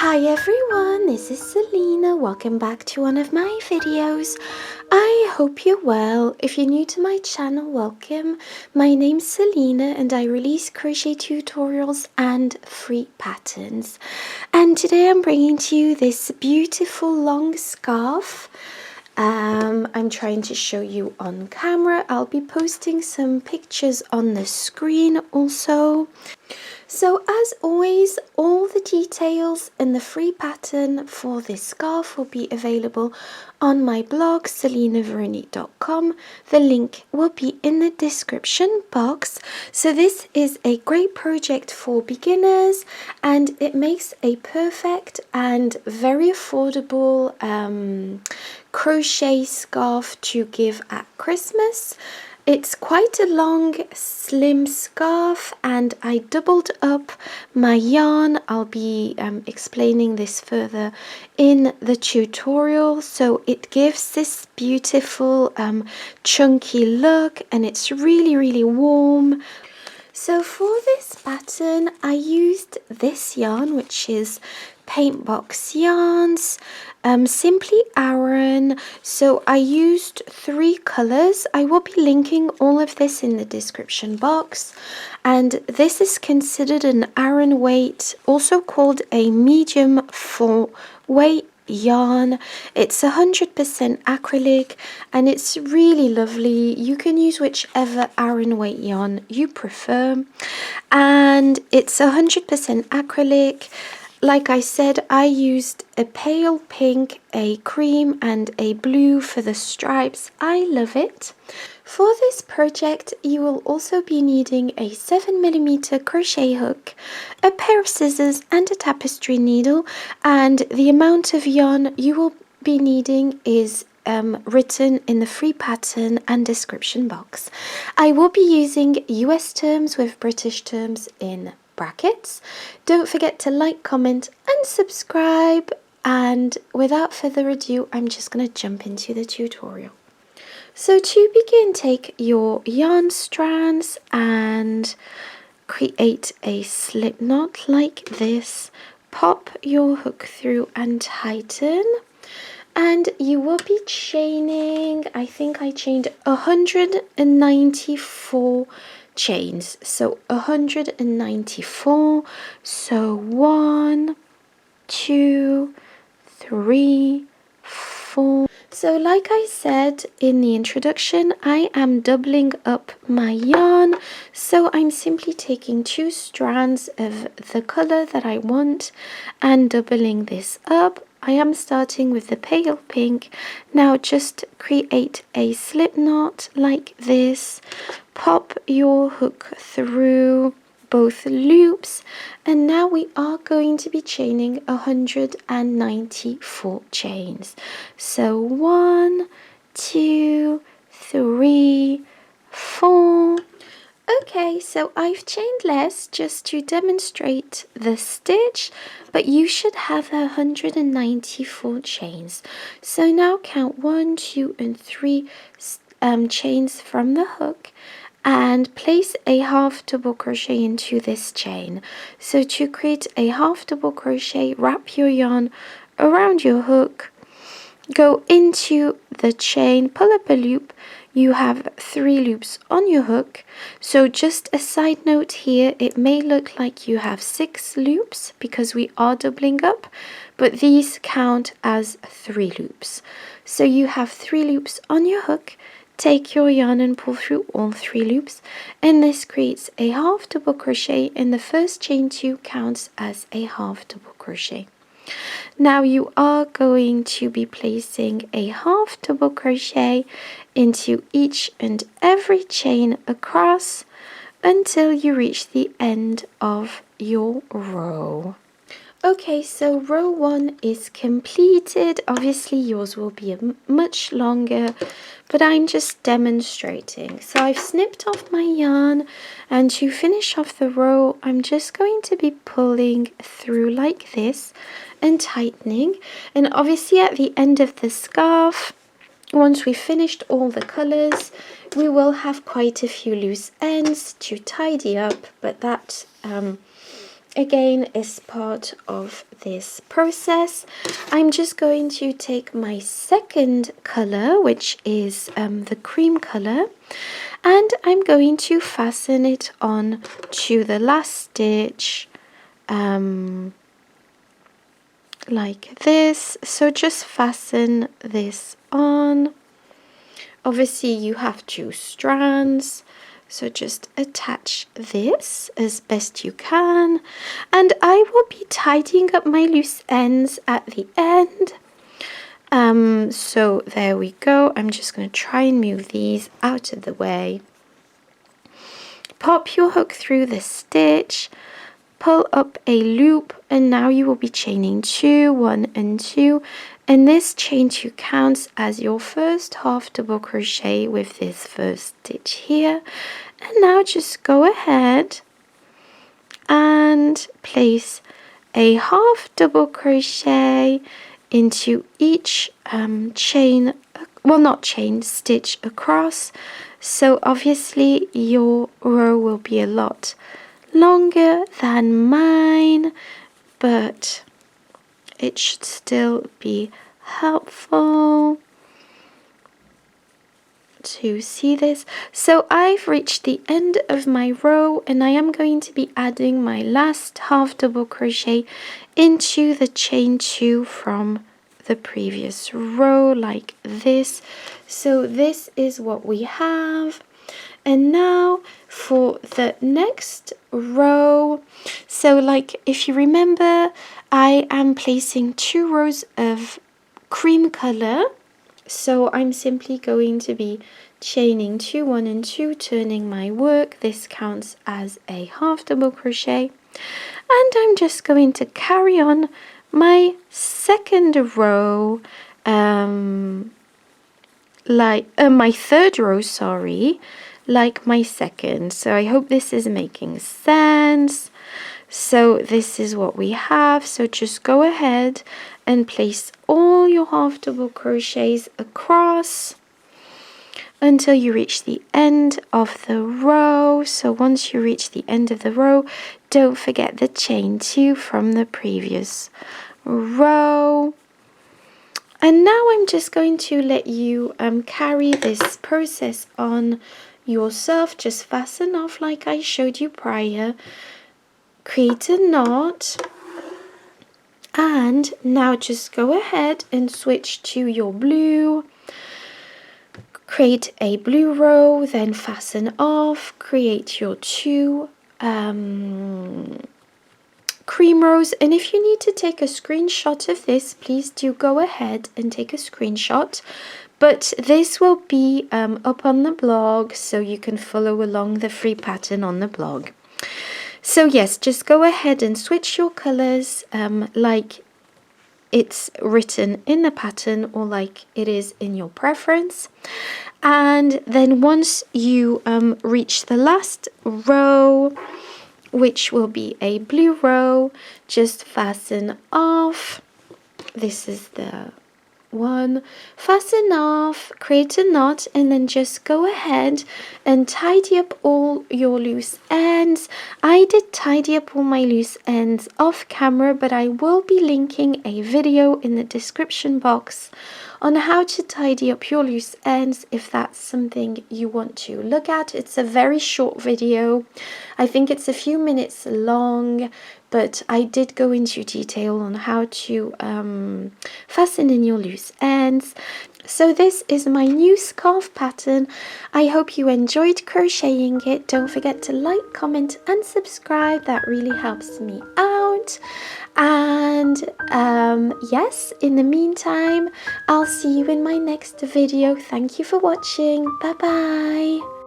Hi everyone, this is Selina. Welcome back to one of my videos. I hope you're well. If you're new to my channel, welcome. My name's Selina and I release crochet tutorials and free patterns. And today I'm bringing to you this beautiful long scarf. I'm trying to show you on camera. I'll be posting some pictures on the screen also. So as always, all the details and the free pattern for this scarf will be available on my blog selinaveronique.com. The link will be in the description box. So this is a great project for beginners and it makes a perfect and very affordable crochet scarf to give at Christmas. It's quite a long, slim scarf and I doubled up my yarn. I'll be explaining this further in the tutorial. So it gives this beautiful chunky look and it's really warm. So for this pattern, I used this yarn, which is Paintbox yarns, Simply Aran. So I used 3 colors. I will be linking all of this in the description box. And this is considered an Aran weight, also called a medium full weight yarn. It's 100% acrylic and it's really lovely. You can use whichever Aran weight yarn you prefer, and it's 100% acrylic. Like I said, I used a pale pink, a cream and a blue for the stripes. I love it. For this project, you will also be needing a 7mm crochet hook, a pair of scissors and a tapestry needle, and the amount of yarn you will be needing is written in the free pattern and description box. I will be using US terms with British terms in brackets. Don't forget to like, comment and subscribe, and without further ado, I'm just going to jump into the tutorial. So to begin, take your yarn strands and create a slip knot like this. Pop your hook through and tighten. And you will be chaining, I think I chained 194 chains. So 194. So 1, 2, 3, 4. So like I said in the introduction, I am doubling up my yarn. So I'm simply taking 2 strands of the color that I want and doubling this up. I am starting with the pale pink. Now just create a slip knot like this. Pop your hook through both loops, and now we are going to be chaining 194 chains. So 1, 2, 3, 4. Okay, so I've chained less just to demonstrate the stitch, but you should have 194 chains. So now count 1, 2 and 3 chains from the hook and place a half double crochet into this chain. So to create a half double crochet, wrap your yarn around your hook, go into the chain, pull up a loop. You have 3 loops on your hook. So just a side note here, it may look like you have 6 loops because we are doubling up, but these count as 3 loops. So you have 3 loops on your hook. Take your yarn and pull through all 3 loops, and this creates a half double crochet, and the first chain 2 counts as a half double crochet. Now you are going to be placing a half double crochet into each and every chain across until you reach the end of your row. Okay, so row 1 is completed. Obviously yours will be much longer, but I'm just demonstrating. So I've snipped off my yarn, and to finish off the row, I'm just going to be pulling through like this and tightening. And obviously at the end of the scarf, once we've finished all the colors, we will have quite a few loose ends to tidy up, but that again is part of this process. I'm just going to take my second color, which is the cream color, and I'm going to fasten it on to the last stitch like this. So just fasten this on. Obviously you have 2 strands, so just attach this as best you can, and I will be tidying up my loose ends at the end. So there we go. I'm just going to try and move these out of the way. Pop your hook through the stitch, pull up a loop, and now you will be chaining 2, 1 and 2, and this chain 2 counts as your first half double crochet with this first stitch here. And now just go ahead and place a half double crochet into each chain, well, not chain, stitch across. So obviously your row will be a lot longer than mine, but it should still be helpful to see this. So I've reached the end of my row, and I am going to be adding my last half double crochet into the chain 2 from the previous row like this. So this is what we have. And now for the next row, so like if you remember, I am placing 2 rows of cream color. So I'm simply going to be chaining 2, 1 and 2, turning my work. This counts as a half double crochet. And I'm just going to carry on my second row, my third row, sorry, like my second. So I hope this is making sense. So this is what we have. So just go ahead and place all your half double crochets across until you reach the end of the row. So once you reach the end of the row, don't forget the chain 2 from the previous row. And now I'm just going to let you carry this process on yourself. Just fasten off like I showed you prior, create a knot, and now just go ahead and switch to your blue. Create a blue row, then fasten off, create your 2 cream rows. And if you need to take a screenshot of this, please do go ahead and take a screenshot. But this will be up on the blog, so you can follow along the free pattern on the blog. So yes, just go ahead and switch your colors like it's written in the pattern or like it is in your preference. And then once you reach the last row, which will be a blue row, just fasten off. This is the one. Fasten off, create a knot, and then just go ahead and tidy up all your loose ends. I did tidy up all my loose ends off camera, but I will be linking a video in the description box on how to tidy up your loose ends if that's something you want to look at. It's a very short video. I think it's a few minutes long, but I did go into detail on how to fasten in your loose ends. So this is my new scarf pattern. I hope you enjoyed crocheting it. Don't forget to like, comment and subscribe. That really helps me out. And yes, in the meantime, I'll see you in my next video. Thank you for watching. Bye bye.